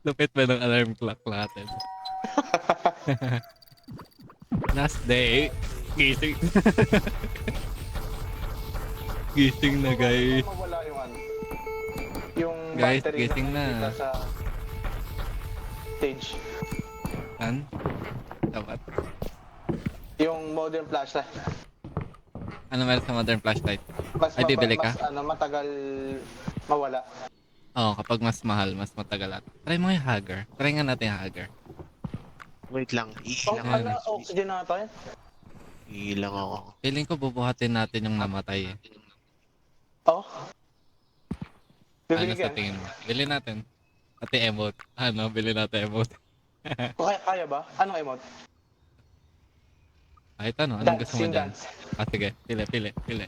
Lupit ba ng alarm clock natin? Last day. Gising. Gising na guys. Mawala yung ano. Yung Guys, battery gising na nakikita na. sa stage. An? Dapat. Yung modern flashlight. Ano meron sa modern flashlight? Mas, Ay, bibili ka? mas ano, matagal mawala. Oo, kapag mas mahal, mas matagal at. Try mo yung Hugger. Try nga natin yung Hugger. Wait lang, Oh, Ayan. ano, oxygen na tayo? ilang ako. Feeling ko bubuhatin natin yung namatay eh. Oh. Ano Bibili sa ka? tingin mo? Bili natin. Pati emote. Ano, bili natin emote. Kaya ba? Anong emote? Kahit ano, anong Dance, gusto mo yung dyan? dance. Ah, sige. Pili, pili, pili.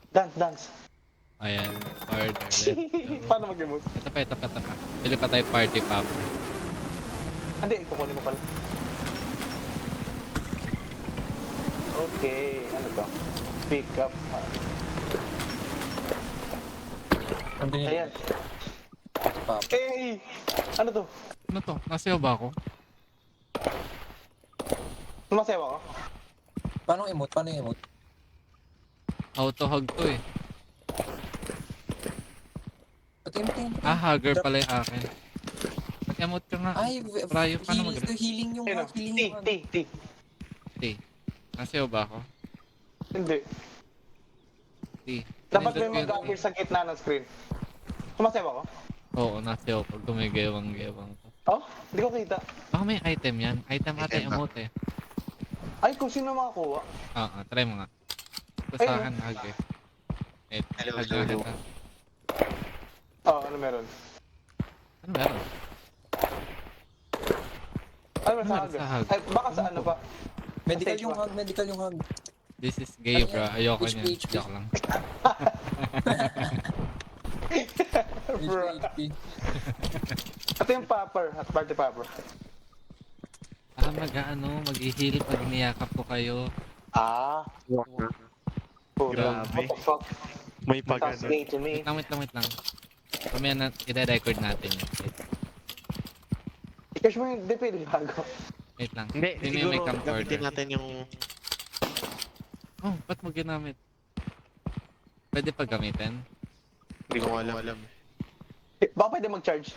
Dance, dance. Ayan. Order. Let's go. Paano mag-emote? Ito pa, ito pa, ito pa. Pili pa tayo party pop. Hindi, kukunin mo pala. Okay, ano to? Pick up. Ayan. Hey! Ano to? Ano to? Nasayaw ba ako? Sumasayaw ako? Paano emote? Paano yung emote? Auto hug to eh. Tingin. Ah, hugger pala yung akin. Mag-emote ka nga. Ay, Rayo, paano mag- healing yung Ayun, hug, healing T, yung hug. T, T. T. Nasayaw ba ako? Hindi. T. Dapat Pindot may ko yun. mag-appear sa gitna ng screen. Sumasayaw ako? Oo, nasayaw pag gumigewang-gewang. Oh, hindi ko kita. Baka may item yan. Item ata Item yung ba? emote eh. Ay, kung sino makakuha. Oo, try mo nga. Ito Ayun. sa akin, hug eh. Hello, Hug hello, na hello. kita. Oh, ano meron? Ano meron? Ano meron sa Ano meron hug? sa hug? Ay, baka sa ano pa? Medical Stage yung ba? hug, medical yung hug. This is gay, Ano bro. yan? Ayoko HP, niyan. HP. Joke lang. Bro. HP. Ito yung popper, hot party popper. Ah, mag-heal pag niyakap ko kayo. Ah, puta. Grabe. What the fuck? May Sounds pag gay to me. Wait lang. Mamaya na, i-record natin yun. Ikash mo yung depil bago. Wait lang. Hindi, Sino yung may siguro camcorder? gamitin natin yung... Oh, ba't mo ginamit? Pwede pa gamitin? Hindi ko alam. Baka pwede mag-charge.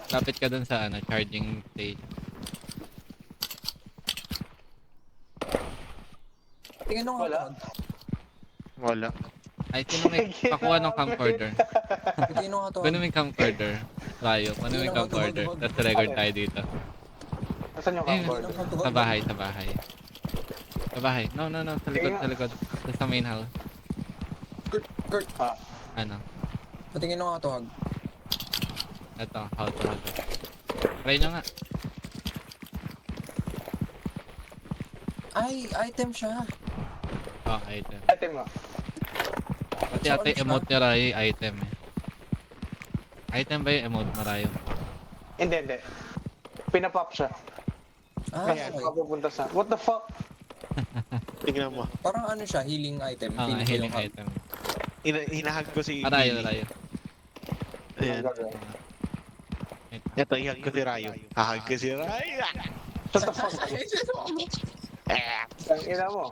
Lapit ka dun sa charging stage. Tingin nung hug. Wala. Wala. Ay, sino may pakuha ng camcorder? Tingin nung hug. Kunin mo yung camcorder. Layo, kunin mo yung camcorder. Tapos record tayo dito. Nasaan yung Ayun. camcorder? Sa bahay. Sa bahay. No. Sa likod. Sa main house. Kurt, Ah, Ano? patingin nung hug. Ito, how to hug. Try nyo nga. Ay, item siya. Oh, item. item mo. Pati ate emote ni Rayo yung item eh. Item ba yung emote na Rayo? Hindi. Pinapop siya. Ah, Kasi okay. mapupunta sa... What the fuck? Tingnan mo. Parang ano siya, healing item. Ah, Feeling ko healing yung hug. item. Hinahag ko si Rayo. Billy. Ayan. Wait. Ito, ihag ko si Rayo. Hahag ko si Rayo. What the fuck? Ang ina mo.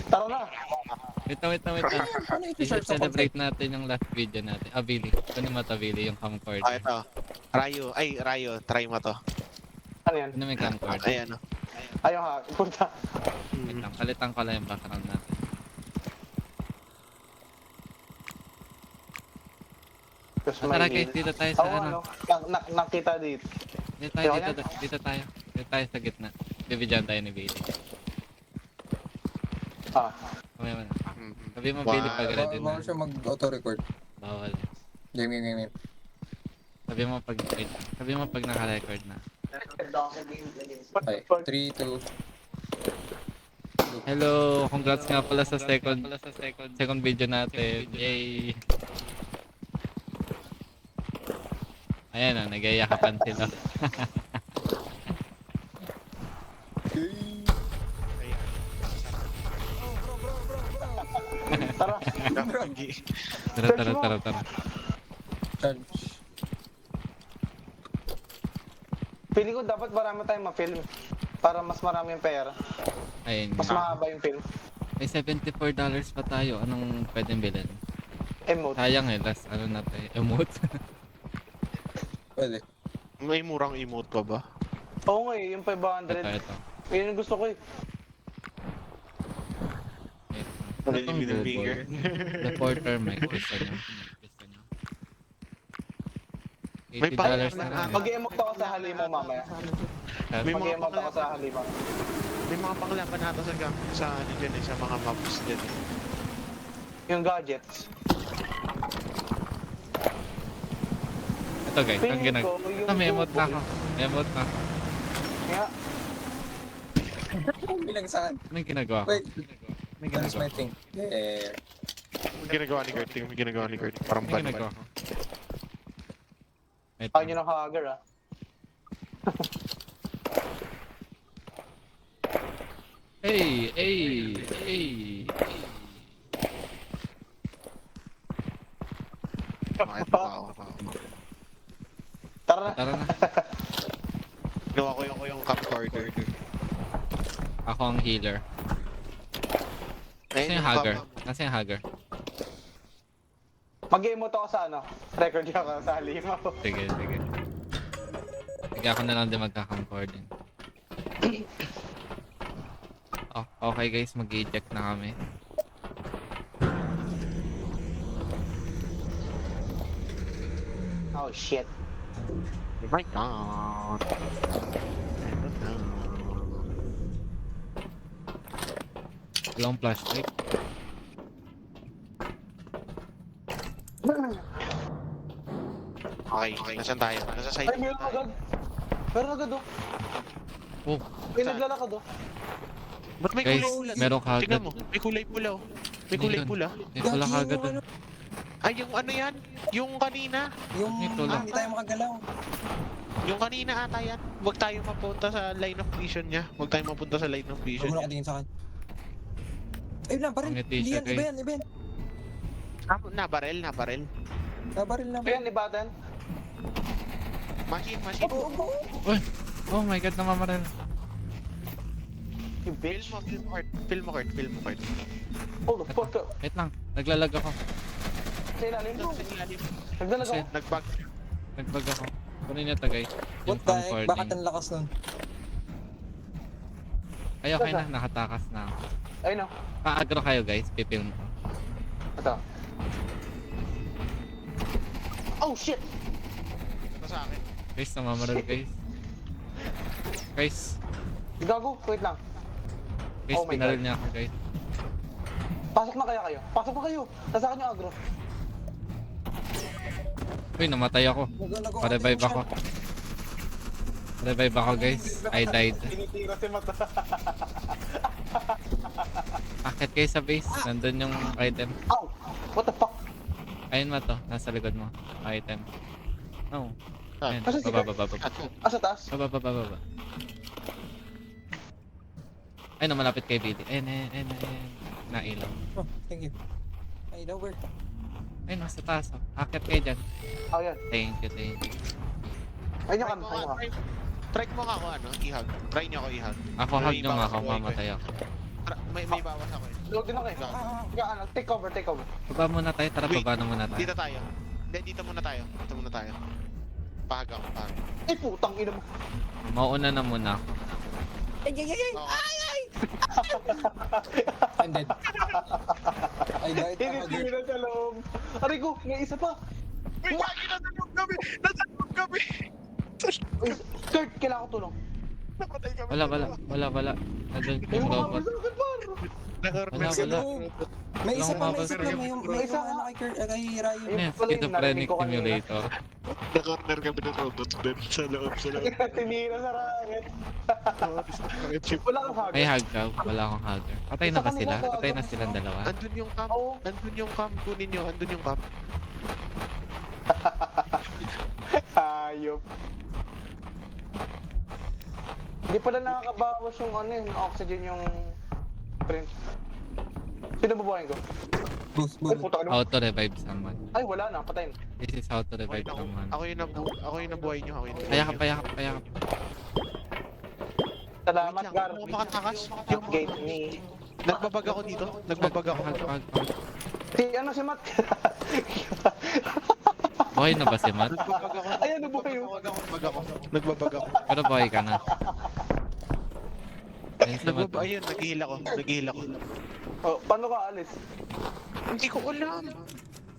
Tara na. Wait lang. Ano i-search sa I-celebrate natin yung last video natin. Ah, Billy. Kunin mo to, Billy, yung camcorder. Ah, ito. Rayo, try mo to. Ano yan? Kunin mo yung camcorder. Ayan, o. Ayaw ha. Punta. Wait lang, palitan ko lang yung background natin. Tapos Ah, tara guys, dito tayo sa ano. Nakita dito. Dito tayo sa gitna. Division tayo ni Billy. Ah. Kamaya mo na. Mhm. Sabi mo, Billy, pag ready na. Bawal siya mag-auto-record. Bawal. Game. Sabi mo pag naka-record na. Okay, 3, 2. Hello, congrats nga pala sa second video natin. Yay. Ayan o, nag-iayakapan sila. Tara. Tara. Charge. Feeling ko dapat marami tayong ma-film. Para mas marami yung pera. Ayun. Mas mahaba yung film. May $74 pa tayo. Anong pwedeng bilhin? Emote. Sayang eh. Last ano na tayo. Emote. Pwede. May murang emote pa ba? Oo nga eh, yung 500. ito. Yun yung gusto ko eh. Ano Pwede tong bilhin Google? bigger. Reporter mic. Gusto nyo? Gusto nyo? May $80 pa- na lang. Mag-emote ako sa halimo mamaya. Sabi, May mga Mag-emote ako sa halimo. May mga panglaban nata sa ano dyan eh, sa mga maps dyan. Yung gadgets. ito guys, ang Feeling ginagawa. ko, yung May emote na ako. Google. May emote na ako. Kaya, Bilang saan? Anong ginagawa ko? Wait. May That's ginagawa my ko. thing. Yeah. May ginagawa ni Kurt, may ginagawa ni Kurt. Parang May ginagawa ban. ko. Ito. ayaw nyo ng hager ah. Hey, hey, hey. Bakit pa ako? Tara na. Tara na. Ginawa ko yung camcorder. Ako ang healer. Nasaan yung hugger? Nasaan yung hugger? Mag-emote ako sa ano. Record nyo ako sa halimo. Sige, sige. Sige, ako na lang din magka-concording. Oh, okay guys, mag-eject na kami. Oh shit. Oh my god. Long flashlight. Okay, nasan tayo? Nasa side Ay, meron agad. Meron agad oh. Oh, May naglalakad oh. Ba't may guys, kulay pula? meron ka agad. Tingnan mo, may kulay pula oh. May kulay Dito. pula. May pula ka agad. Yung Ay, yung ano yan? Yung kanina. Yung Ito lang. hindi tayo makagalaw. Yung kanina ata yan. Huwag tayo mapunta sa line of vision niya. Huwag tayo mapunta sa line of vision Huwag mo niya. nakatingin sa akin. Ayun lang, baril. Pangiti Hindi siya, yan, iba guys. yan, iba yan. Nabarel. Nabaril lang. Ayan, libatan. Machine. Opo, opo. Oh my god, namamaril. You bitch. Film mo, Kurt. Hold the fuck up. Wait lang, naglalag ako. Sa ilalim bro. Sa ilalim. Nagdalag ako. Nag-bug. Nagbag ako. Kunin niyo to guys. Yung What the heck? Bakit concording. ang lakas nun? Ay, okay na, nakatakas na ako. Ayun oh. Pa-agro kayo guys, pipilm ko. Ito. Oh shit! Ito sa akin. Guys, namamaril guys. Guys, Gago, wait lang. guys, Oh my pinaril God. niya ako guys. Pasok na kaya kayo. Pasok na kayo. Nasa akin yung agro. Uy, namatay ako. Pa-revive ako. Revive ako guys. I died. Tinitira si Mata. Akit kayo sa base. Nandun yung item. Ow! What the fuck? Ayun mo to. Nasa likod mo. Item. No. Ayun. Asa si Baba. Asa taas? Baba. Ay, no, malapit kay Billy. Ayun. Nailaw. Oh, thank you. Ay, no, where? Ayun, nasa taas. Oh. Akit kayo dyan. Oh, yan. Thank you. Ayun yung kami. Ayun yung kami. Try mo nga ako ano, ihag. Try niyo ako ihag. Ako, hug nyo nga ako. Mamatay ako. May bawas ako eh. Load din ako eh. Kaya ano, take over. Baba muna tayo. Tara, Wait. baba na muna tayo. Dito tayo. Hindi, dito muna tayo. Pahag ako. Ay, putang ina mo. Mauna na muna ako. Okay. I'm dead. I died. Tinitira sa loob. Aray ko, may isa pa. Uy, gagi, nasa loob kami! Uy, Kurt, kailangan ko tulong. Napatay kami. Wala. Nandun May yung mga robot. sa bar. Wala. May isa pa, Walang may isa ano kay Rayo. Ano yan? Pala yung Schizophrenic narinig ko kanina. simulator. Na-corner kami ng robot din sa loob. Tinira sa racket. Wala kang hug. May hug ka? Wala akong hugger. Patay na ba sila? Patay na silang dalawa? Andun yung cam. Oo. Andun yung cam. Kunin nyo. Andun yung cam. Hayop. Hindi pala nakakabawas yung ano yung oxygen yung print. Sino babaeng ko? Boost, Ay, boost. puta ka naman. How to revive someone. Ay, wala na. Patayin. This is how to revive Ako, someone. ako yung nabuhay nyo, ako yung nabuhay Kaya ka, nyo. kaya ka, kaya ka. Salamat, Wait lang, Gar. ako makatakas. You gave me. Nagbabag ako dito. Nagbabag ako. Si ano si Matt? Buhay na ba si Matt? Nagbabag ako. Ayan, nabuhay yun. Nagbabag ako. Nagbabag ako. Pero buhay ka na. Ayun si Matt. Ayun, naghihil ako. Naghihil ako. Oh, paano ka alis? Hindi ko alam.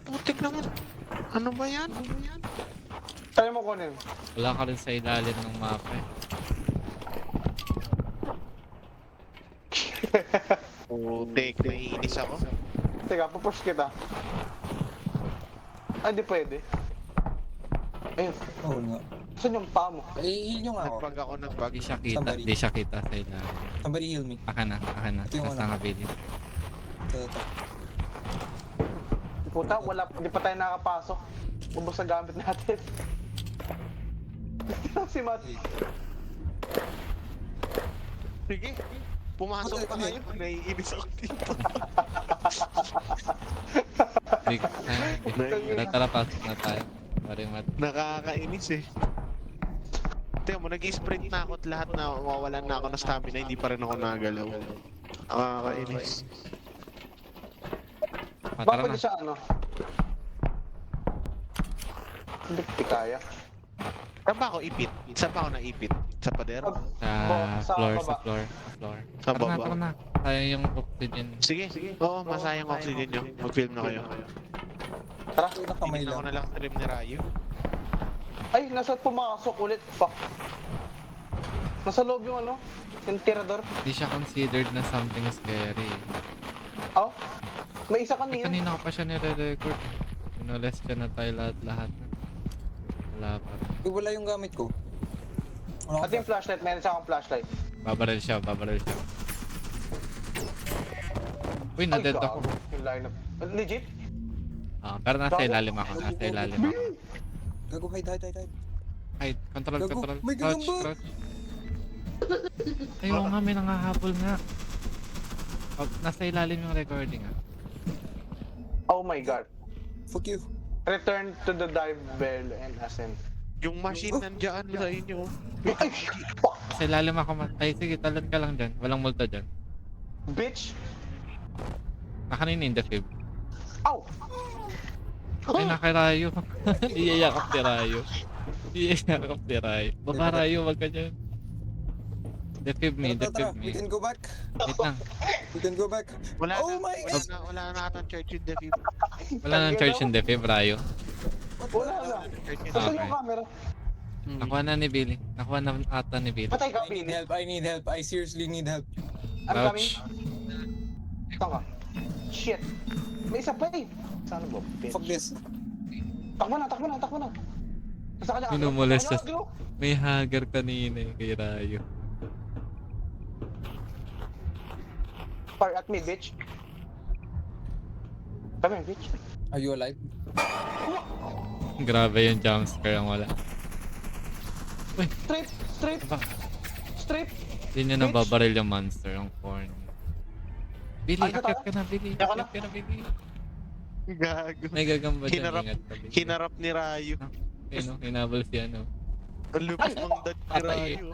Putik naman. Ano ba yan? Kaya mo kunin. Wala ka rin sa ilalim ng mapa eh. Putik, naiinis ako. Teka, pupush kita. Ay, di pwede. Ayun. Oo nga. Saan yung paa mo? Eh, heal nyo nga ako. Nagbag ako, nagbag. Di siya kita, Somebody. di siya kita sa ilalim. Somebody heal me. Aka na, aka na. Ito yung Nasa ano. nakabili. Ito. Puta, wala, hindi pa tayo nakapasok. Ubus ang gamit natin. Si Matt. Sige. Pumasok pa kayo. Naiinis ako dito. Di, tara, pasok na tayo. Pare Matt. Nakakainis eh. Tingnan mo, nag-sprint na ako at lahat na mawawalan na ako ng stamina, hindi pa rin ako nagalaw. Nakakainis. Ah, Baka tara pwede na. siya ano? Hindi di kaya. Saan ba ako ipit? Saan ba ako naipit? Sa pader? Sa floor, baba. sa floor, sa floor. Sa Tara na, baba. tara na. Sayang yung oxygen. Sige, oo, masayang oxygen nyo. Mag-film na kayo. Tara. Ito nakamay Tingin ako lang. na lang stream ni Rayo. Ay, nasa pumasok ulit. Fuck. Nasa loob yung ano? Yung tirador. Hindi siya considered na something scary. Oh? May isa Eh, kanina. kanina ko pa siya nire-record. Pinules siya na tayo lahat-lahat. Wala pa rin. Eh, wala yung gamit ko. Wala At yung flashlight, meron siya akong flashlight. Babaril siya, babaril siya. Uy, na-dead ako. gago. Yung lineup. Legit? Ah, pero nasa Gago. ilalim ako, nasa ilalim ako. Gago, hide. Ay, control, Gago, control. may Crouch, gagamba. crouch. Ay, oo nga, may nangahabol nga. Oh, nasa ilalim yung recording ah. Oh my god. Fuck you. Return to the dive bell and ascend. Yung machine nandiyan sa inyo. Ay, fuck. Nasa ilalim ako. Ay, sige, talon ka lang dyan. Walang multa dyan. Bitch. Nakanin in the fib. Ow. Ay, nakarayo. Iyayakap si Rayo. Iyayakap si Rayo. Baba Rayo, wag ka dyan. Defib me, Tara, defib we me. can go back. Wait lang. We can go back. Wala Oh na, my God. wala na atang church in the field. Wala nang charge in defib, Rayo. Wala na. Church in Gusto Okay. yung camera. Nakuha na ni Billy. Nakuha na ata ni Billy. Patay I ka, need Pili. help. I need help. I seriously need help. I'm coming. Crouch. Saan ka? Shit. May isa pa eh. Saan ba? Bitch. Fuck this. Takbo na. Nasa kanya. Minumules Ano, siya. ano? May hagar kanina eh, kay Rayo. Fire at me, bitch. Come here, bitch. Are you alive? Grabe yung jumpscare ang wala. Uy, Strip. ba? Strip. Hindi niya nababaril yung monster, yung corn. Billy, Ay, akit tara. ka na, Billy. Ako na. Akit ka na, Billy. Gago. May gagamba dyan, Hinarap- ingat ka, Billy. Hinarap ni Rayo. Ayun, oh, hinabol si ano. Ang lupit mong dad ni Patay Rayo.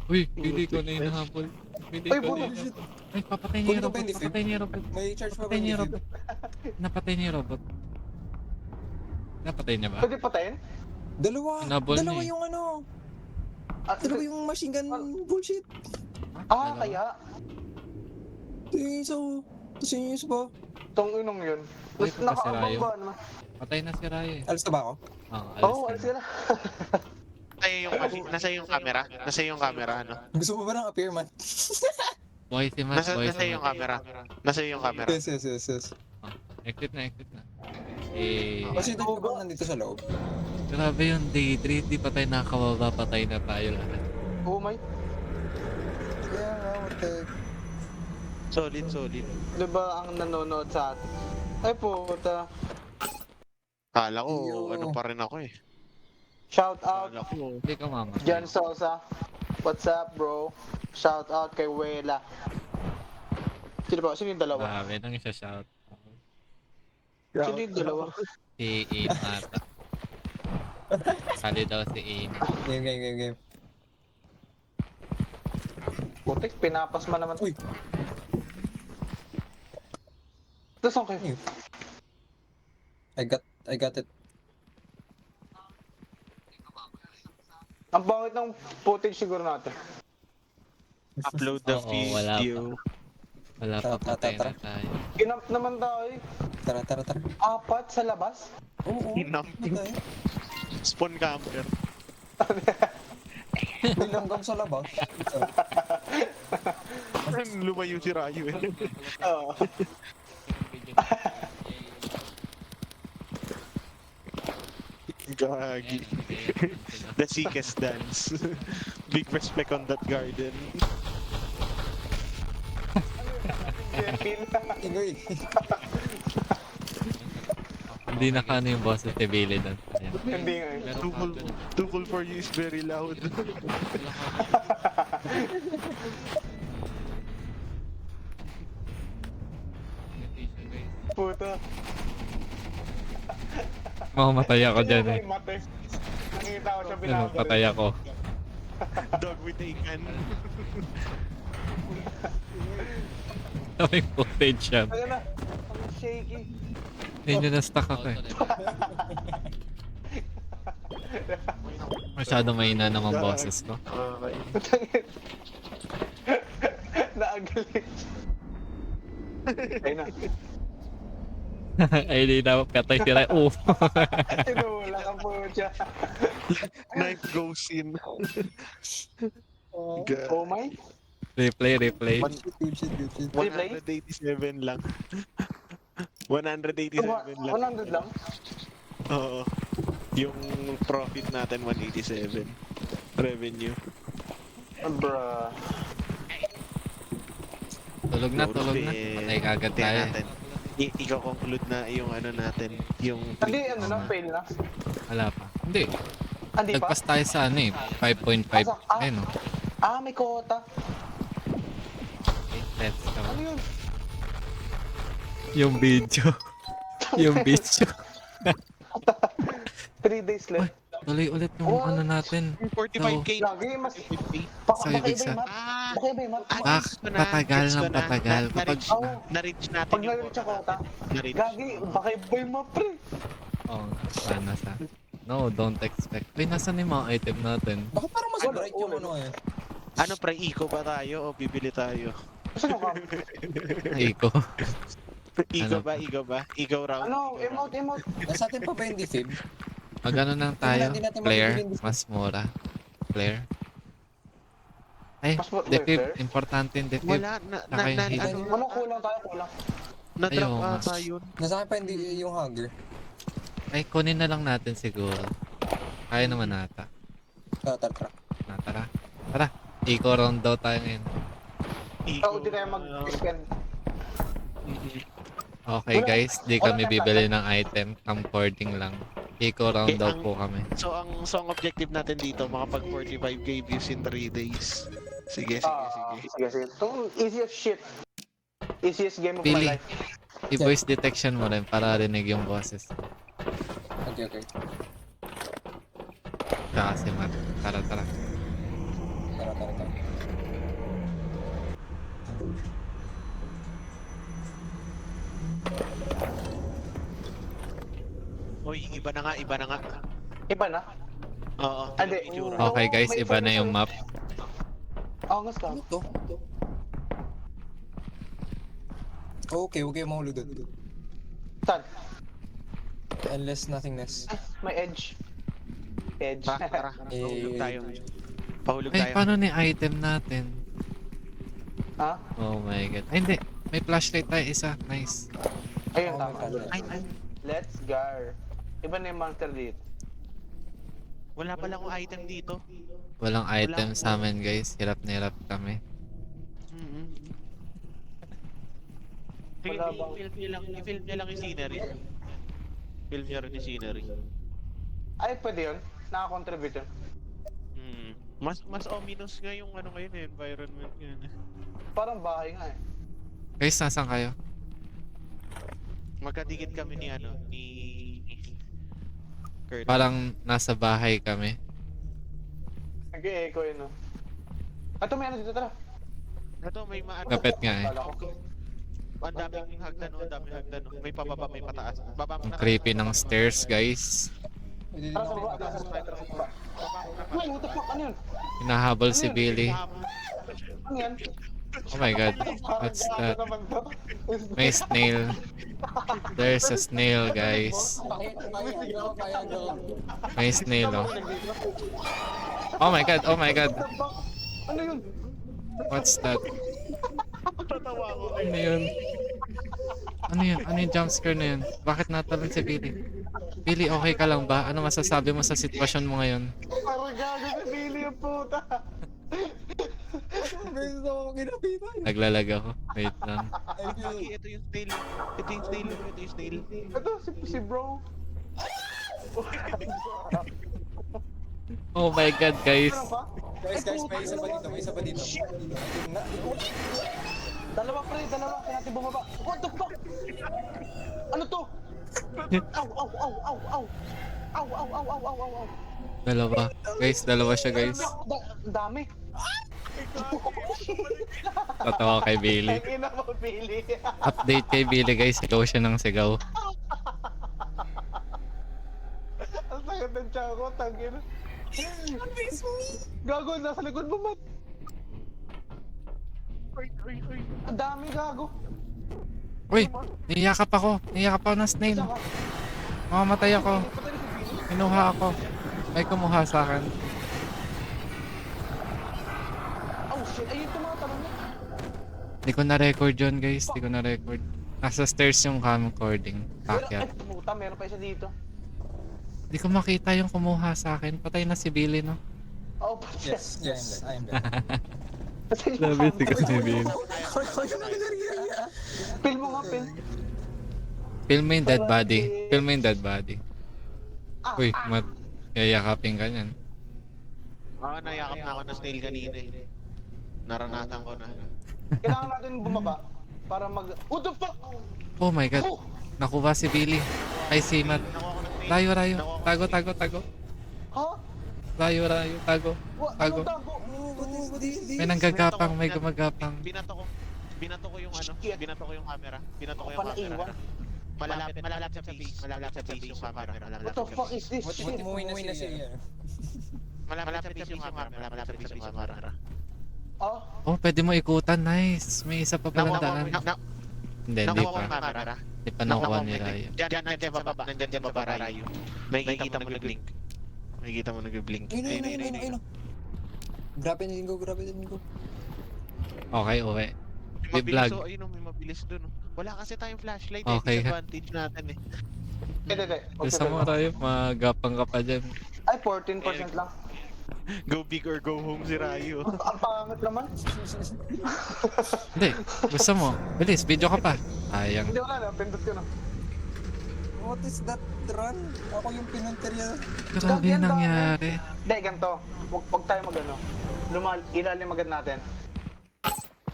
Uy, Billy ko na hinahabol. Billy Ay, ko puto. na hinahabol. Ay, papatay niya Kunin yung ko ba robot. yung defib? Papatay niya yung robot. May charge pa ba Napatay niya yung yung defib? robot. Napatay niya yung robot. Napatay niya ba? Pwede patayin? Dalawa. Hinabol Dalawa niya eh. yung ano. Ah, Dalawa yung machine gun bullshit. Ah, kaya. Ito yung isa. Tapos yung isa pa. Tong inong yun. Uy, Mas ito ba si Rayo? nakaabang ba naman? Patay na si Rayo eh. Alas na ba ako? Ah, Oo, alis alis ka ka na. na. Nasa yung camera? Nasa yung camera, ano? Gusto mo ba ng appear man? Boy si Matt, boy Nasa si yung Matt. camera. Nasa yung camera. Yes. Exit na, exit na. Eh, Kasi ito ka bang nandito sa loob? grabe yung day 3, di pa tayo nakakababa, patay na tayo lahat. Oh my. Kaya nga, what the... Solid. Diba ang nanonood sa atin? Ay puta. Kala ko, Yo. ano pa rin ako eh. Shout out. Kala ko, Hindi ka mama. Jan Sosa. What's up, bro? Shout out kay Wela. Sino ba? Sino yung dalawa? Marami nang isa-shout. Sino yung dalawa? Si Aim ata. Sali daw si Aim. Game. Putik, pinapasma naman. Uy. Tapos ang kayo? Ayun. I got it. Ang pangit ng footage siguro natin. Upload the Oo, wala video. Wala pa, patay na tayo. Kinamp naman tayo eh. Tara. 4 sa labas. Oo. Kinamp. Patay. Spawn camper. Bilanggam sa labas. Lumayo si Rayo eh. Oo. Gagi. The sickest dance. Big respect on that garden. Igoy. Hindi nakano yung boss at Tibili doon. Ayan. Hindi nga eh. Meron Too pa cool, doon. too cool for you is very loud. Puta. Mamamatay ako dyan eh. Mate. Nakita ko siya Ano, pinakagal. patay ako. Dog with a can. May footage yan. Ayun na. Ang shaky. Ayun yun, na-stuck ako eh. Masyado mahina naman boses ko. Okay. Naagalit. Ayun na. Ay, hindi na patay si Ray. Oh! Tinula ka po siya. Knife goes in. God. Oh my. replay. Good shit. 187 lang. 187 lang. 100 lang? Oo. Yung profit natin 187. Revenue. Bruh. Tulog na. Patay kagad tayo. Natin. Ikaw-conclude na yung ano natin. Yung Hindi, ano na, fail na. Wala pa. Hindi. Hindi pa? Nagpas tayo sa ano eh. 5.5. Ayun o. Ah, may quota. Let's go. Ano yun? Yung video. Yung video. 3 days left. Tuloy ulit yung ano natin. 45k. Lagi, mas... Sa ibig sa... Baka iba yung map. Patagal ng patagal. Kapag... Na-reach natin Pag yung na-reach ang quota. Na-reach. Gagi, baka iba yung map, pre. Oo, sana sa... No, don't expect. Uy, nasan yung mga item natin? Bakit parang mas Wala, bright yung wala. ano eh? Ano pre, eco ba tayo o bibili tayo? Saan yung map? Iko. Eco ba? Eco round? Ano, emote. Nasa atin pa ba yung defib? Mag ano lang tayo? Hindi natin Player. mabibili yung Mas mura. Player. Ay, Mas mura- defib. player? Importante yung defib. Wala, Saka yung heal. Ano, kulang tayo, kulang. na-drop Ayaw, ata yun. Nasa akin pa hindi yung hugger. Ay, kunin na lang natin siguro. Kaya naman nata. Tara. Tara. Eco round daw tayo ngayon. Oo, di tayo mag-spend. Okay guys, di kami bibili ng item. Camcording lang. Eco round daw po kami. So ang objective natin dito, makapag 45k views in 3 days. Sige. Sige. Itong easiest shit. Easiest game of Pili. my life. I-voice detection mo rin para rinig yung boses. Okay. Tsaka si Matt. Tara. Tara. Uy, iba na nga. Iba na? Oo, Ade, tingnan yung itsura. Okay guys, iba na yung map. Angas ka. Ano to? Okay, huwag kayo mahulog doon. Saan? Endless nothingness. May edge. Edge. Tara. Pahulog Ay, tayo. paano ni item natin? Ha? Oh my god. Ay, hindi. May flashlight tayo isa. Nice. Ayun, Oh, tama. my God. Ay, Let's go. Iba na yung monster dito. wala pala akong item dito. Walang item sa amin guys. Hirap na hirap kami. Wala bang- I-film niya lang yung scenery. Film niya rin yung scenery. Ay, pwede yun. Naka-contribute yun. Mas ominous nga yung ano ngayon eh, environment ngayon. Parang bahay nga eh. Guys, nasan kayo? Magkadikit kami ni Kurt. Parang nasa bahay kami. Nag-e-echo yun, no? Ito, may ano dito, tara. Ito, may maano. Kapit nga eh. Kala ko. Ang daming hagdan, oh. Ang daming hagdan, oh. May pababa, may pataas. Baba mo Ang na. creepy ng stairs, guys. Tara sa baba, tara sa sniper sa baba. Uy, what the fuck, ano yun? Hinahabol si Billy. Ano yan? Oh my god. What's that? May snail. There's a snail, guys. May snail, oh. Oh my god, oh my god. Ano yun? What's that? Tatawa ko. Ano yun? Ano yun? Ano yung jumpscare na yun? Bakit natalon si Billy? Billy, okay ka lang ba? Ano masasabi mo sa sitwasyon mo ngayon? Parang gago si Billy yung puta. Beses ako kinapitan. Naglalag ako. Wait lang. Lagi, ito yung snail. Ito yung snail. Ito yung snail. Ito, si bro. Oh my god, guys. Ano pa? Guys, may isa pa dito, may isa pa dito. Dalawa pre, dalawa. Kaya natin bumaba. What the fuck? Ano to? Aw, aw, aw, aw, aw. Aw, aw, aw, aw, aw, aw, aw. Dalawa. Guys, dalawa siya, guys. Dami. Tatawa kay Billy. Ang ina mo, Billy. Update kay Billy, guys. Sigaw siya ng sigaw. Ang sakit ng tiyan ko, tangin. Gago, nasa likod mo, Matt. Ang dami, gago. Uy! Niyakap ako. Niyakap ako ng snail. Saka, Mamamatay ako. patay na si Billy. Kinuha ako. May kumuha sa akin. Oh shit, ayun tumatalon na. Di ko na-record yun, guys. Di ko na-record. Nasa stairs yung camcording. Ay, Pakyat. puta, meron pa isa dito. Di ko makita yung kumuha sa akin. Patay na si Billy, no? Oh, patay. Yes, yes, I am dead. Sabi si Billy. Pil mo nga, pil. Film mo yung dead body. Film mo yung dead body. Ah, Uy, yayakapin ka niyan. Oo, nayakap na ako ng snail kanina eh. Naranasan ko na. Kailangan natin bumaba para mag... What the fuck? Oh my god. Oh! Nakuha si Billy. Ay, si Matt. Nakuha ko ng snail. Layo, layo. Nakuha ko- Tago, tago, tago. Ha? Layo, layo. Tago. Tago. Anong tago? May nanggagapang, may gumagapang. Binato ko yung ano, binato ko yung camera. Binato ko yung Ako camera. naiwan. Malapit sa face. Malapit sa face yung camera. What the fuck is this shit? Umuwi na siya. Malapit sa face yung camera. Malapit sa face yung camera. Ah? Oh, pwede mo ikutan. Nice. May isa pa palang daan. Hindi, hindi Nakuha ko pa. yung camera. Hindi pa nakuha ni Raya. Diyan, nandiyan sa baba. Nandiyan sa baba, Rayo. Makikita mo nag-blink. Makikita mo nag-blink. Ayun. Grabe din ko. Okay, uwi. May Mabilis, vlog. oh, ayun, oh, may mabilis dun. Oh. Wala kasi tayong flashlight Okay. eh. Disadvantage natin eh. Hindi. Gusto mo, Raya? Magapang ka pa dyan. Ay, 14% lang. Go big or go home si Rayo. Ang pangit naman. Hindi. Gusto mo. Bilis, video ka pa. Ayang. Hindi wala na, pindot ko na. What is that run? Ako yung pinunterya. Grabe yung nangyari. Hindi, ganito. Huwag tayo mag-ano. Ilalim agad natin.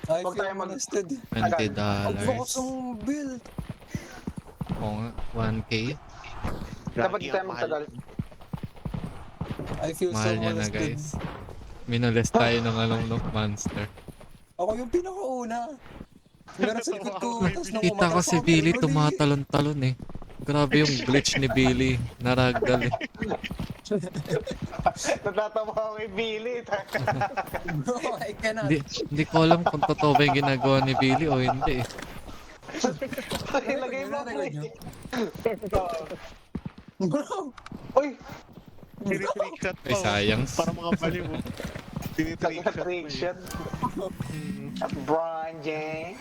I Huwag feel tayo mag- molested. $20. Ang bukas ng build. Oo nga, 1K. Dapat di tayo magtagal. I feel so Mahal niya na, molested. guys. Minules tayo ng monster. Ako yung pinakauna. Meron sa likod ko. Tapos nung Kita ko umatak si ako, Billy huli. tumatalon-talon eh. Grabe yung glitch ni Billy. Naragdal eh. Natatawa ako kay Billy. Bro, I cannot. Hindi ko alam kung totoo ba yung ginagawa ni Billy o hindi eh. Ilagay mo ako Narinig niyo? eh. Bro, Uy! Tinitrick shot Ay, sayang. Para mga baliw. Tinitrick shot. Trick shot. Brian James.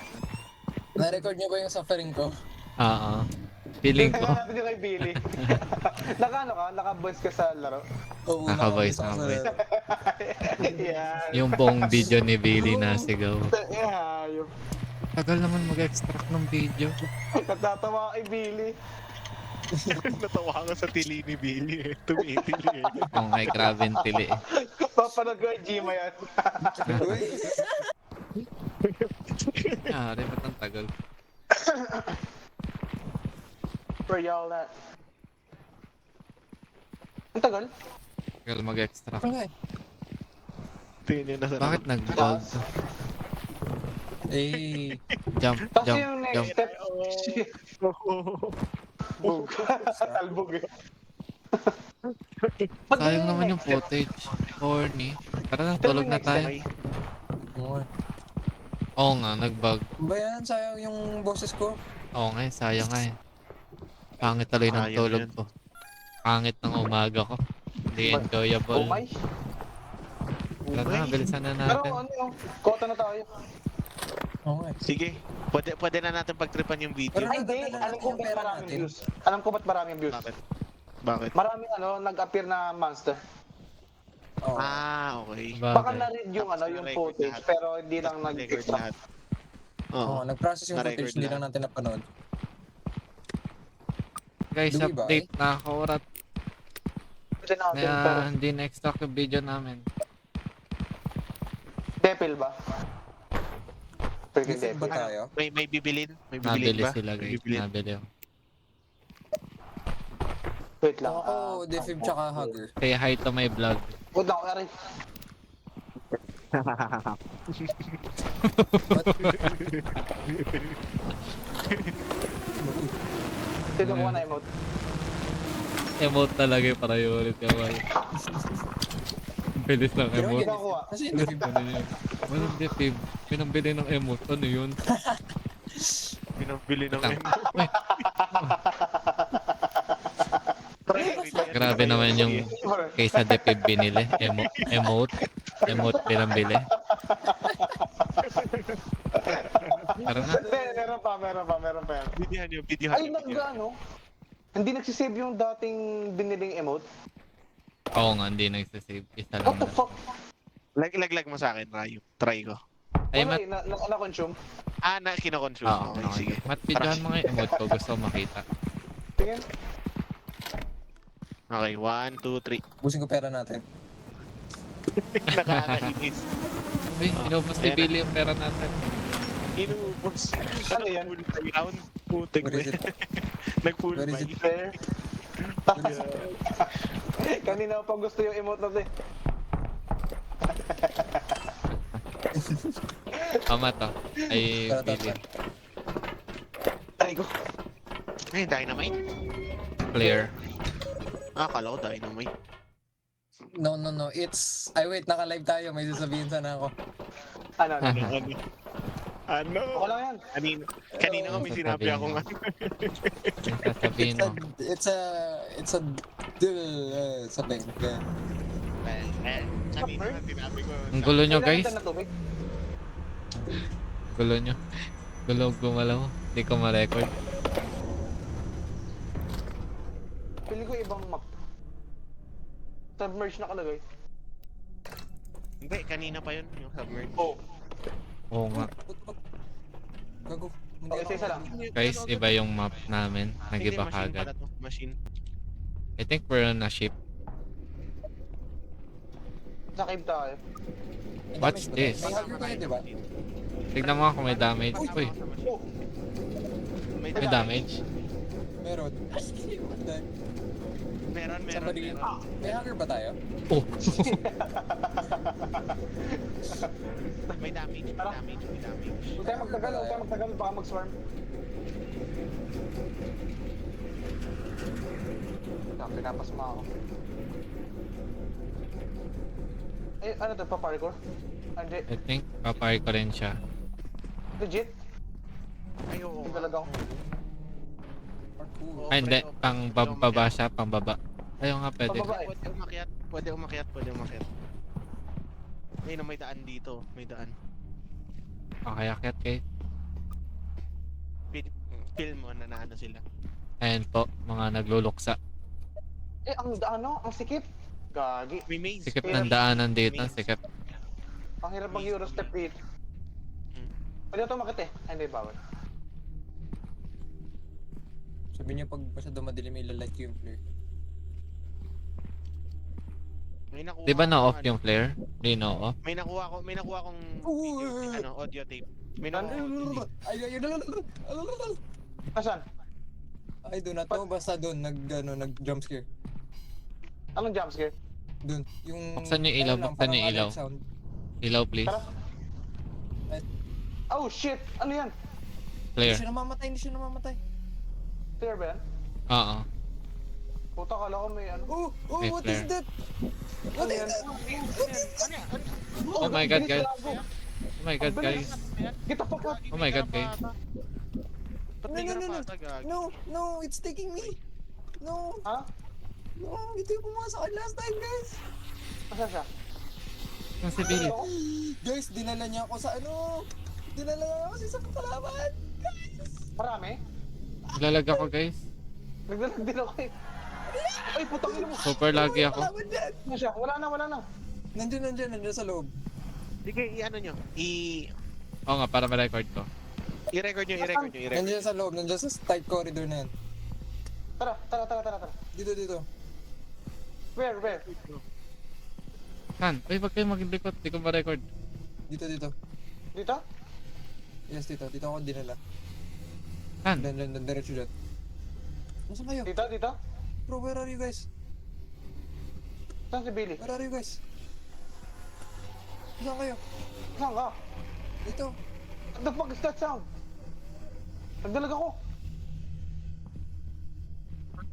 na-record niyo ba yung suffering ko? Oo. Feeling ko. Tingnan natin yung kay Billy. Naka-ano ka? Naka-voice ka sa laro? Oo, Naka-voice, nakabisa ako sa naka-voice. laro. Yan. Yung buong video ni Billy na sigaw. Hayop. Tagal naman mag-extract ng video. Natatawa kay Billy. Natawa ka sa tili ni Billy eh. Tumitili eh. Kung ay grabe yung tili eh. Papanood ko yung Gma yan. Uy, Nangyari, ba't ang tagal? For y'all that. Ang tagal. Tagal mag-extra. Okay. Tingin niyo na sa Bakit nag-bug? Eh, Jump, Kasi jump, yung jump. next step, bug. Talbog eh. Ba't Sayang ganyan naman yung next step? footage. Corny. Tara na, tulog na tayo. Oo nga, nag-bug. ba yan? Sayang yung boses ko. Oo nga, sayang nga eh. Pangit tuloy ng Sayang tulog yan. ko. Pangit ng umaga ko. Hindi Oh enjoyable. my. Tara na, bilisan na Pero natin. ano yun, kota na tayo. Okay. Sige, pwede na natin pagtripan yung video. Pero- Ay, hindi. Nadadala Alam ko natin yung ba't pera maraming natin. views. Alam ko ba't maraming views. Bakit? Bakit? Maraming nag-appear na monster. Oh. Okay. Baka Bagay. na-read yung Tapos yung na-record footage, lahat. pero hindi lang Tapos nag-fix record lahat. Oo. Oo, nag-process yung Na-record footage, hindi lang lahat. natin napanood. Guys, Lugi ba, update na ako. Orat. Pwede natin, pero Kaya hindi na-extract yung video namin. Depil ba? Freaking Defib ba Depil. tayo? May bibilin? May bibilin Nabili ba? sila May guys. bibilin? Nabili ako. Wait lang. Ako, Defib tsaka Hugger. Say hi to my vlog. Huwag lang, Eric. Sino ko na emote? Emote talaga yung priority. Wala. Bilis ng Pero emote. Hindi ako Kasi yung Defib. Ano yun? Walang defib. Pinambili ng emote. Ano yun? Pinabili ng Tang- emo. Uy, grabe naman yung kaysa defib binili. Emote. Emote pinambili. Tara na. Hindi, meron pa. Videohan nyo, videohan Ay, nyo. videohan. ano? Hindi nagsisave yung dating biniling emote? Oo nga, hindi nagsasave. Isa lang What the na. fuck? Laglag mo sa akin, Rayo. Try ko. Ay, Wala Mat. eh, na-consume. Kino-consume. Oo, Okay, okay. sige. Mat, videohan mo nga yung emote ko. Gusto ko makita. Tingin. Okay, 1, 2, 3. Busin ko pera natin. Nakakainis. Uy, inubos ni Billy yung pera natin. Inubos. Ano yan? Full round. Putik Where is it? Nag-full Where is buy. it? Fair. Kanina pa gusto yung emote natin. Ama to. Ay, Tara, Billy. Ay ko. Ay, dynamite. Clear. Akala ko dynamite. No. It's... Ay, wait. Naka-live tayo. May sasabihin sana ako. Ano? Ano? Okay lang yan. Kanina nga may Ano sinabi sasabihin akong mo? Yung sasabihin mo. Something. Kanina nga sinabi ko. Ang gulo nyo, Kailangan guys. tayo ng tubig. Gulo nyo. Gulo gumalaw. Hindi ko ma-record. Pili ko ibang map. Submerge nakalagay. Hindi, kanina pa yun. Yung submerge. Oh. Oo nga. Gago. Hindi Okay, ako- isa lang. Guys, iba yung map namin. Hindi, Nag-iba machine kagad. pala to. Machine. I think we're on a ship. Sa cave tayo. May What's damage ba this? tayo? May hugger tayo, di ba? Tignan mo kung may damage. Uy, Oh. may damage. Meron. Meron. Somebody... May hugger ba tayo? Oh. May damage. Huwag tayo magtagal. Baka mag-swarm. Pinapasma ako. Eh, ano to? Pa-parkour? Hindi. I think papay ko rin siya. Legit? Ay, oo. Hindi talaga ako. Parkour. Ay, hindi. Pang baba siya, pang baba. Ayaw nga, pwede. Pababa eh. Pwede umakyat. Ayun, may daan dito. May daan. Okay, akyat kay. Feel mo na naano sila. Ayan po, mga nagluluksa. Eh, ang sikip. Gagi. May maze. Sikip ng daanan dito, sikip. Ang hirap mag-Eurostep dito. Pwede ito makit eh. Ay, hindi, bawal. Sabi niya pag masyado madilim, ilalight ko yung flare. May nakuha Di ba akong na-off ano, yung flare? Di na off. May nakuha akong audio tape. May nang... Nasaan? I do not know, basta doon, nag jump scare. Anong jumpscare? Doon, yung... Buksan niyo yung ilaw, ano lang, buksan niyo yung parang ilaw. alert sound. Ilaw, please. Tara. Oh shit! Ano yan? Hindi Clear. siya namamatay, hindi siya namamatay. Clear ba yan? Oo. Puta, kala ko may ano. Oh, oh, May what flare. is that? What is that? Oh my God, guys. gago. Oh my God, guys. Get the fuck out! Oh my God, guys. Ba't No, di no, ka no, no. napatag, Gagi? No, no, it's taking me. No, Ha? no, ito yung pumasok last time, guys. Nasaan siya? Yung si Billy. Guys, dinala niya ako sa ano? Dinala niya ako sa isang kalaban. Marami? Lalag ako, guys. Nagdalag din ako eh. Ay, putang ina mo. Super lagi ako. Kalaban dyan. Ano siya? Wala na. Nandiyan sa loob. Sige, i-ano nyo. Oo nga, para ma-record ko. I-record nyo. Nandiyan sa loob, nandiyan sa tight corridor na yan. Tara. Dito. Where? Saan? Uy, wag kayo maglikot. Di ko ma-record. Dito. Dito? Yes, dito ako dinala. Saan? Dan, diretso dyan. Nasaan kayo? Dito? Bro, where are you guys? Saan si Billy? Where are you guys? Nasaan kayo? Saan ka? Dito. What the fuck is that sound? Nagdalag ako.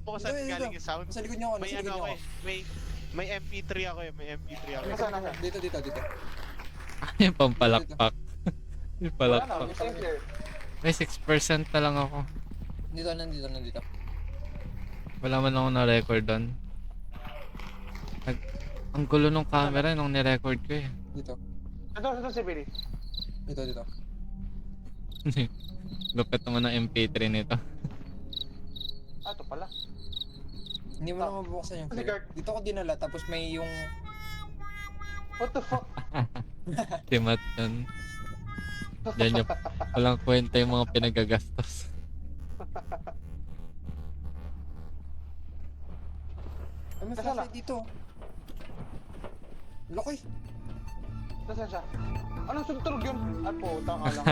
Kung saan Dito. galing yung sound. Nasa likod niyo ako, May nasa likod ano niyo ako ako. eh. May MP3 ako eh. May MP3 ako. Nasaan? Dito. Yung pampalakpak. Yung Wala na, palakpak. may same here. May 6% na lang ako. Nandito. Wala man ako na-record doon. Ang gulo ng camera nung ni-record ko eh. Dito. Ito si Billy. Dito. Lupit naman ng MP3 nito. Ah, ito pala. Hindi mo na mabuksan yung Ano, flare. Kurt? Dito ko dinala, tapos may yung... What the fuck? Si Matt yun. Diyan yung walang kwenta yung mga pinagagastos. Ay, may Nasaan flashlight dito. Laki. Nasaan siya? Anong sunturog yun? At puta ka lang.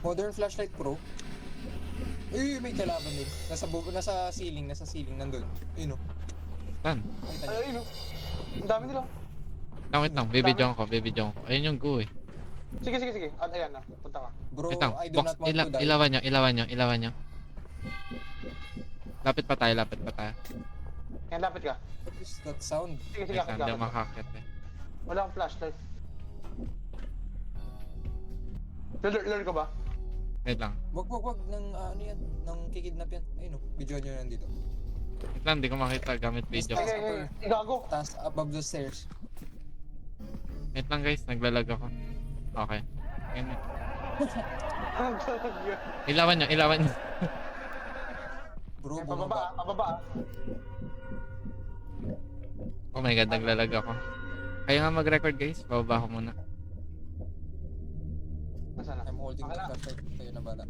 Modern flashlight pro. Uy, may kalaban din. Nasa ceiling, nandun. Ayun o. Saan? Nakita Ay, niyo. ayun oh. Ang dami nila. Wait lang, bibidyoan ko. Ayun yung go eh. Sige. Ayan na, punta ka. Bro, Wait lang, I do box, not want to die. ilawan nyo. Lapit pa tayo. Yan, lapit ka. What is that sound? Sige, Wait lang, akit hindi ka. makakit eh. Wala akong flashlight. Lure ka ba? Wait lang. Wag. Nang ano yan? Nang kikidnap yan. Ayun o. Video nyo yan dito. Wait lang, hindi ko makita gamit video. Sige, gago. Taas, above the stairs. Wait lang guys, naglalag ako. Okay. Ayun. Anong tunog yun? Ilawan nyo. Bro, Yan, bumaba. pababa. Oh my god, naglalag ako. Kaya nga mag-record guys, bababa ko muna. Nasaan na? I'm holding the Wala. flashlight. Kayo na bala.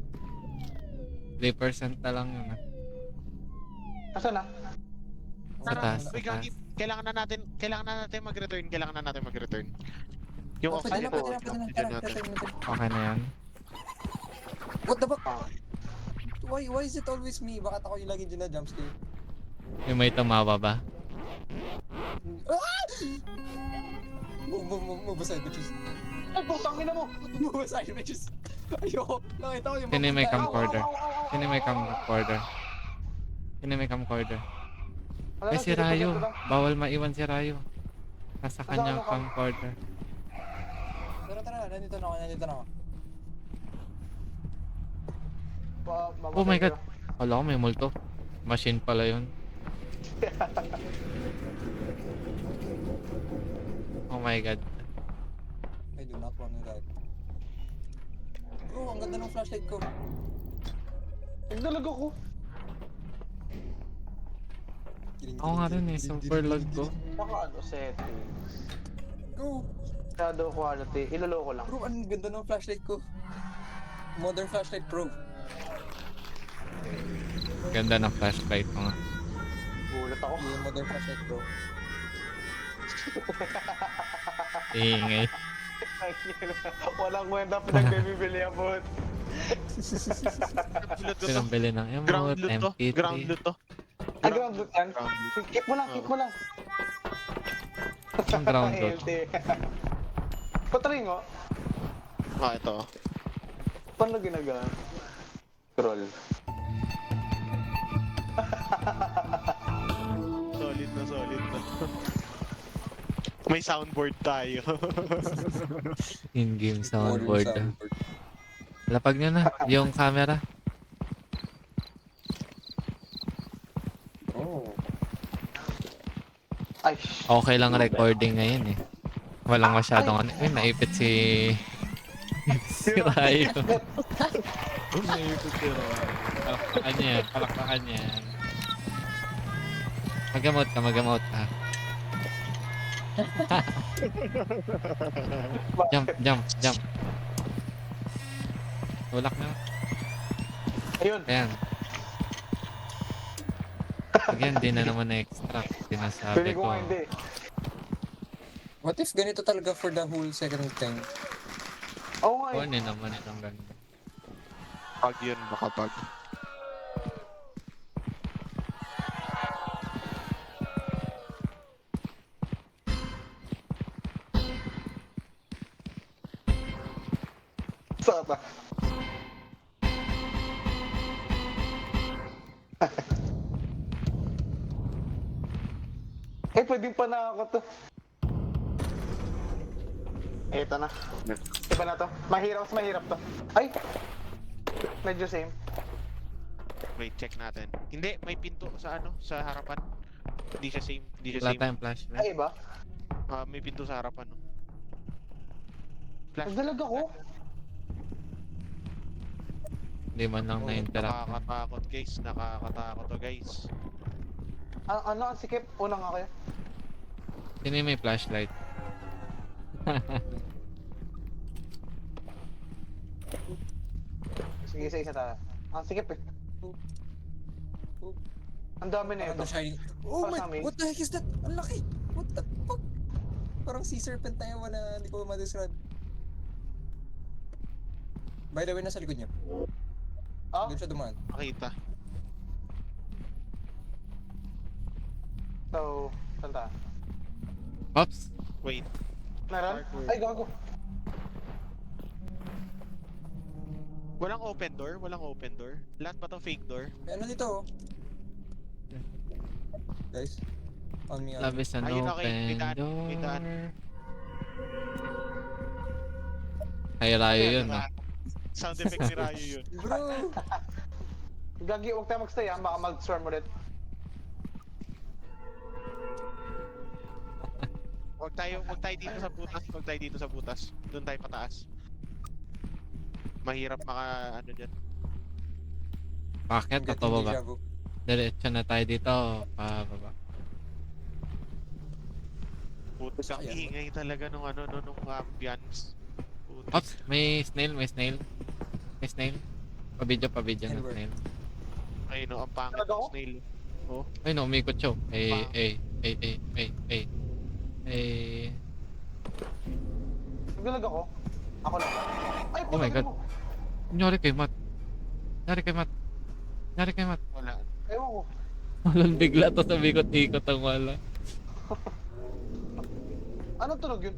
3% na lang yun ah. Nasaan na? Sa taas, Uy, Gagi, kailangan na natin mag-return. Yung Oh, pwede oxygen na, pwede na. oxygen Tara, natin. Okay na yan. What the fuck? Why is it always me? Bakit ako yung lagi dyan na jumpscare? Yung may tumawa ba? Move aside, bitches. Ay, putang ina mo! Move aside, bitches. Ayoko. Nakita ko yung Sino yung may papunta. camcorder? Au, au, au, au, Sino yung may au, au, au. camcorder? Sino yung may camcorder? Wala Ay na, si sige, Rayo. sige, sige. Bawal maiwan si Rayo. Nasa kanyang ako? camcorder. Tara, nandito na ako. Oh my god. Wala ko may multo. Machine pala yun. Oh my god. I do not want to die. Bro, ang ganda ng flashlight ko. Nagdalag ako. Ako nga rin eh, super lag ko. Baka ano, settings. Go! Shadow quality. Iloloko lang. Bro, ang ganda ng flashlight ko. Modern flashlight pro. Ganda ng flashlight ko nga. Gulat ako. Yung modern flashlight pro. Ingay. Walang kwenta pinagbibili abot. Loot ko to. Pinambili ng Ground emote, loot to. MP3. Ground loot to. Ay, ground loot yan. Ground loot. Keep mo lang, keep mo lang. Ang ground loot. LT. Patringo, Ah, ito. paano ginagawa? Scroll. Solid na, solid na. May soundboard tayo. In-game Soundboard. soundboard. Lapag nyo na, yung camera. Oh. Ay, Okay lang recording ngayon eh. Walang masyadong ano. Uy, naipit si... si Rayo. Naipit si Rayo. Palakpakan niya, palakpakan niya. Magamot ka, magamot ka. Jump, jump, jump. Tulak na. ayun. Ayan. Again, di na naman na-extract. Sinasabi Pili ko ko. nga hindi. What if ganito talaga for the whole second time? Oo nga eh. Kunin naman itong ganun. Pag yun, makapag. Saan ba? Eh, pwedeng pa na ako to. Eto na. Iba na to. Mahirap, mas mahirap to. Ay! Medyo same. Wait, check natin. Hindi, may pinto sa ano, sa harapan. Hindi siya same, hindi siya Wala same. tayong flashlight. Ay, iba? Ah, may pinto sa harapan, no. Flash. Nagdalag ako. Hindi man lang na-interact. Nakakatakot, guys. Nakakatakot to, guys. Ano ang sikip? Una nga kayo. Sino yung may flashlight? Sige, isa-isa tayo. Ang sikip eh. Ang dami na ito. Parang shiny. Oh Para sa my, amin. what the heck is that? Ang laki. What the fuck? Parang sea serpent na yun na hindi ko ma-describe. By the way, nasa likod niya. Ah? Doon siya dumaan. Makita. So, saan tayo? Oops! Wait. Meron? Ay, gago. Walang open door? Walang open door? Lahat ba to fake door? May ano dito oh. Guys. On me, on Love me. is an Ayun, okay. open May daan, may door. daan. Ay, Rayo yun ah. Sound effect ni Rayo yun. Bro! Gagi, huwag tayo magstay ha. Baka mag-swarm ulit. Huwag tayo dito sa butas. Huwag tayo dito sa butas. Doon tayo pataas. Mahirap ano dyan. Bakit? Getting Ito baba. deja vu. Diretso na tayo dito. Pababa. Putas ang Ayan. ingay talaga nung ambience. Putas. Oops! May snail, may snail. May snail. Pabidyo ng Anywhere. snail. Ayun no, ang pangit Talaga ng ako? snail. Oh, Ay no, umikot siya. Nagdalag ako. Ako lang. Ay, Oh my God. mo. Nangyari kay Matt. Nangyari kay Matt. Nangyari kay Matt. wala. Ewan ko. Walang bigla to sa bikot-ikot ang wala. Anong tunog yun?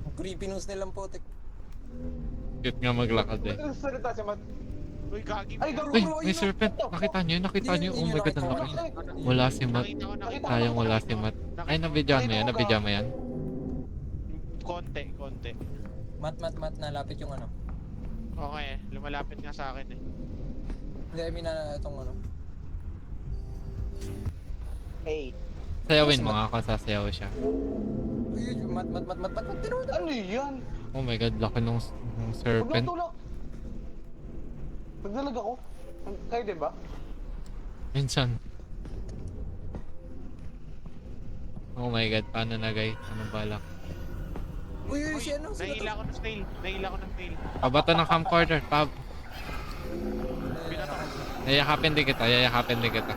Ang creepy nung snail ang potek. Cute nga maglakad eh. Ba't nagsasalita si Matt? Uy, gagi Ay, mo. gago. Uy, bro, may yun, serpent. Nakita niyo yun? Nakita niyo? Oh my God, ang laki. Wala si Matt. Nakita ko. Sayang wala si Matt. Ay, nabidyan mo yan? Nabidyan mo yan? Konti. Mat, nalapit yung ano. Okay, lumalapit nga sa akin eh. Hindi, I mean na itong ano. Hey. Sayawin mo nga kung sasayaw siya. Uy, mat, tinawag. Ano yan? Oh my God, laki nung Huwag serpent. lang tulak. Nagdalag ako. Kayo din ba? Minsan. Oh my God, paano na guys? Anong balak? Uy, si ano? Sino to? Nahila ko ng snail. Pabato ng camcorder, Pab. Binato. Yayakapin din kita, yayakapin din kita.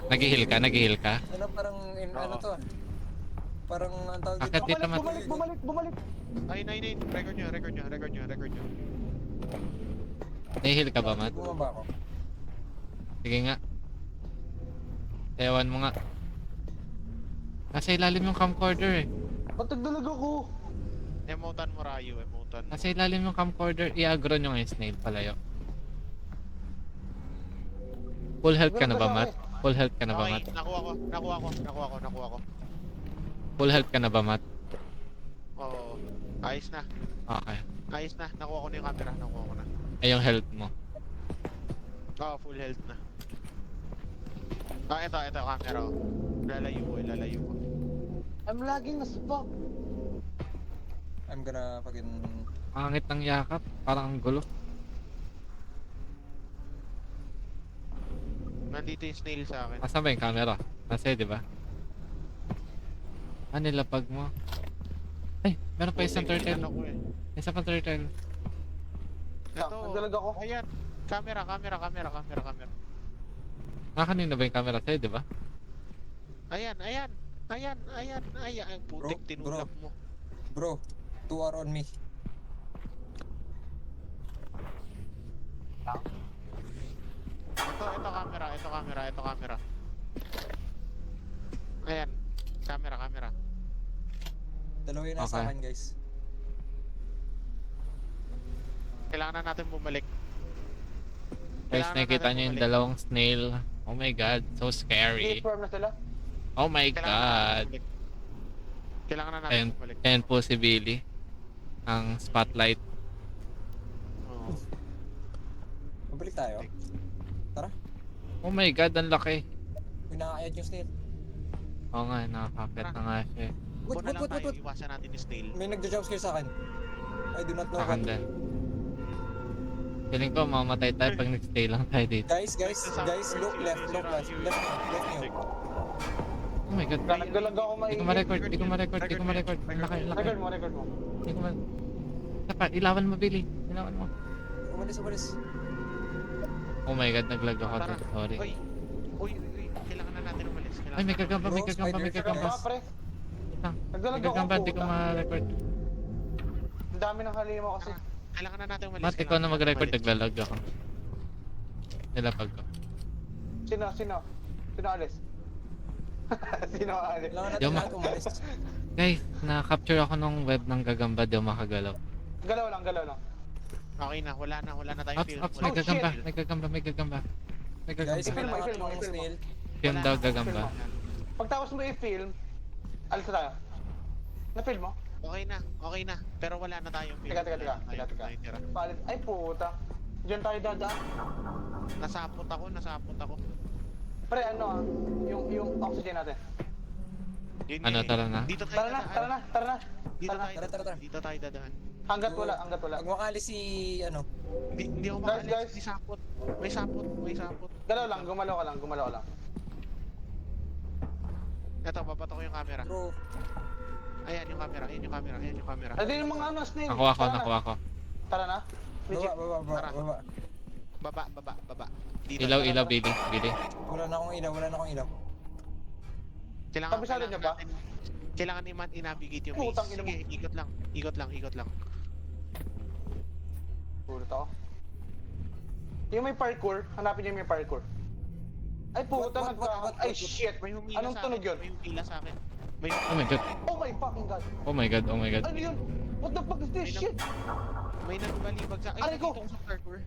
Nag-heal ka? Nag-heal ka? Ano parang, ano Oo. to ah. Parang ang tawag Akit dito. dito, Mat. Bumalik. Ay, record nyo. Nahihil ka ba, Mat? Bumaba ako. Sige nga. Ewan mo nga. Nasa ilalim yung camcorder eh. Ba't nagdalag ako? Emotan mo, Rayo. Emotan mo. Nasa ilalim yung camcorder. I-aggro nyo ngayon, snail palayo. Full health ka na ba, Mat? Full health ka na ba, Okay, Mat? nakuha ko. Full health ka na ba, Mat? Oo. Ayos na. Okay. Nakuha ko na yung camera. Ay, yung health mo. Oo, full health na. Ito, camera. Oh. Lalayo ko. I'm lagging as fuck. I'm gonna fucking... Pangit ng yakap. Parang ang gulo. Nandito yung snail sa akin. Nasaan ba yung camera? Nasa, di ba? Ah, nilapag mo. Ay, meron pa isang turtle. Ako eh. Isa pang turtle. Ito. Nagdalag ako. Ayan. Camera. Ah, kanina ba yung camera sa'yo, di ba? Ayan. Putik, Bro, tinulak mo. Bro, 2 are on me. Ito camera. Ayan. Camera. Dalawa yung nasa Okay. akin, guys. Kailangan na natin bumalik. Guys, nakikita nyo yung dalawang snail. Oh my god, so scary. I-farm na sila. Oh my god. Kailangan na natin Ayan, bumalik. ayan po si Billy. Ang spotlight. Oo. Mabalik tayo. Oh my god, ang laki. Pinakayat yung snail. Oo nga, nakakapit na nga siya. Wait, Una lang tayo, wait. iwasan natin yung snail. May nagja-jumpscare sa akin. I do not know Akin what. din. Feeling ko mamatay tayo pag nag-stay lang tayo dito. Guys, look left nyo. Oh my god. Nagdalag ako Di ko ma-record. Ang laki. Record mo. Di ko ma... Dapat, ilawan mo, Billy. Ilawan mo. Umalis. Oh my god, naglag ako Tara. dito. Sorry. Uy, kailangan na natin umalis. Ay, may gagamba. Nagdalag ako, pre. May Nagdalag ako. gagamba, di ko ma-record. Ang dami ng halima kasi. Kailangan na natin umalis. Mat, ikaw na mag-record, naglalag ako. Nilapag ko. Sino alis? Sino alis? Kailangan natin Yo, lahat umalis. Guys, na-capture ako ng web ng gagamba, di ako makagalaw. Galaw lang. Okay na, wala na tayong Ops, film. ops, Wala may gagamba, film. may gagamba. Guys, Film mo, pinakayat film mo, yung film mo. snail. Film daw gagamba. Pagtapos mo i-film, alis na tayo. Na-film mo? Okay na. Pero wala na tayong film. Teka. Wala na tayong tira. Palit. Ay puta. Diyan tayo dadaan. Nasapot ako. Pre, ano yung oxygen natin. Yun Ano, yun eh. tara na? Dito tayo Tara na. Tara. Dito tayo dadaan. Hanggat wala. Pag makali si, ano, Hindi ako Guys, makalis. guys. May sapot. Galaw lang, gumalaw ka lang. Ito, babato ko yung camera. bro, Ayan yung camera. Ay, di yung mga ano, snail. Nakuha ko. Tara na. Legit. baba. Baba. Dito. Ilaw, Billy. Wala na akong ilaw. Kabisado niyo ba? Kailangan i-navigate yung Putang maze. ina mo. Sige, ikot lang. Pulot ako. Yung may parkour, hanapin niyo yung may parkour. Ay puta, What? Ay shit! May humila Anong sa tunog akin. yun? May humila sa akin. May Oh my god. Oh my fucking god! Oh my god. Ano yun? What the fuck is this shit? nagbalibag sa... Ay, Aray ko! nandito ako sa parkour.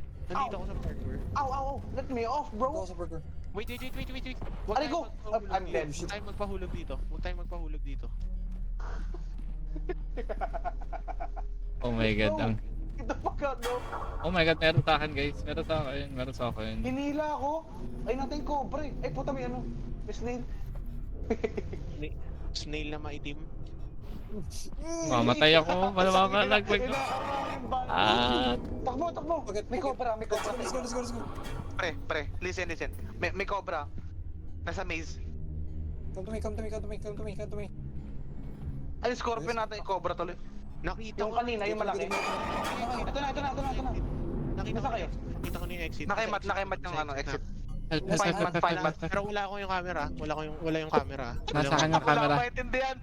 Ow! Let me off, bro! Go sa burger. Wait. Aray ko! I'm dead. Huwag tayong magpahulog dito. Oh my god. No. Get the fuck out, bro! Oh my god, meron sa akin, guys. Meron sa akin. Hinila ako! Ay natin cobra eh! Ay puta, may ano? May snail. Snail na maitim. Mamatay ako. Malaglag ko. Ah. Takbo! May cobra. Let's go. Pre, listen. May cobra. Nasa maze. Come to me. Ay, scorpion natin yung cobra tuloy. Nakita Yung ko. kanina, yung malaki. Ito na. Nakita Nasa ko kayo? Nakita ko na yung exit. Nakaimat yung ano, exit. Help, help, Nasa help, help, help, Five, help, help. Pero wala akong yung camera. Wala yung camera. Nasa akin yung Wala camera. akong maintindihan.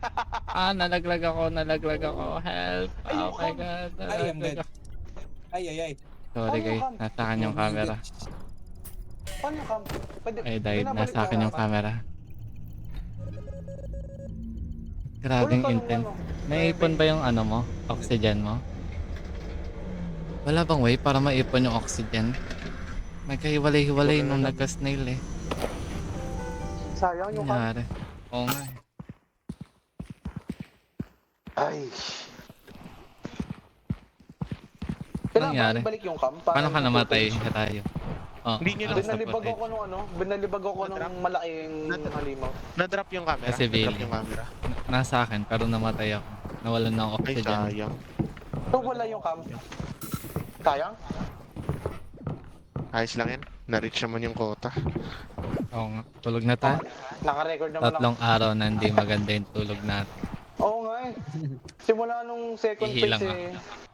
Nalaglag ako. Help. Oh my god. I am dead. Nalaglag ako. Ay, ay, ay. Sorry guys, nasa akin yung camera. Paano yung cam? Pwede, I died, binabalik nasa akin mo yung ba? camera. Grabing Ulit pa yung intense. ano, Naipon ba yung ano mo? Oxygen mo? Wala bang way para maipon yung oxygen? Nagkahiwalay-hiwalay nung nagka-snail eh. Sayang yung cam. Nangyari. Oo nga eh. Ay. Kailangan Nangyari? ba ibalik yung cam? Paano ka namatay sa tayo? Oh, Hindi nyo ano sa Binalibag footage? ako nung ano, binalibag ako nung malaking halimaw. Na-drop yung camera. Kasi Billy. Na-drop yung camera. Nasa akin pero namatay ako. Nawalan na ako Ay, oxygen. sayang. So wala yung cam. Sayang? Ayos lang yan. Na-reach naman yung quota. Oo nga. Tulog na tayo. Naka-record naman ako. Tatlong araw na hindi maganda yung tulog natin. Oo nga eh. Simula nung second Ihilang phase eh.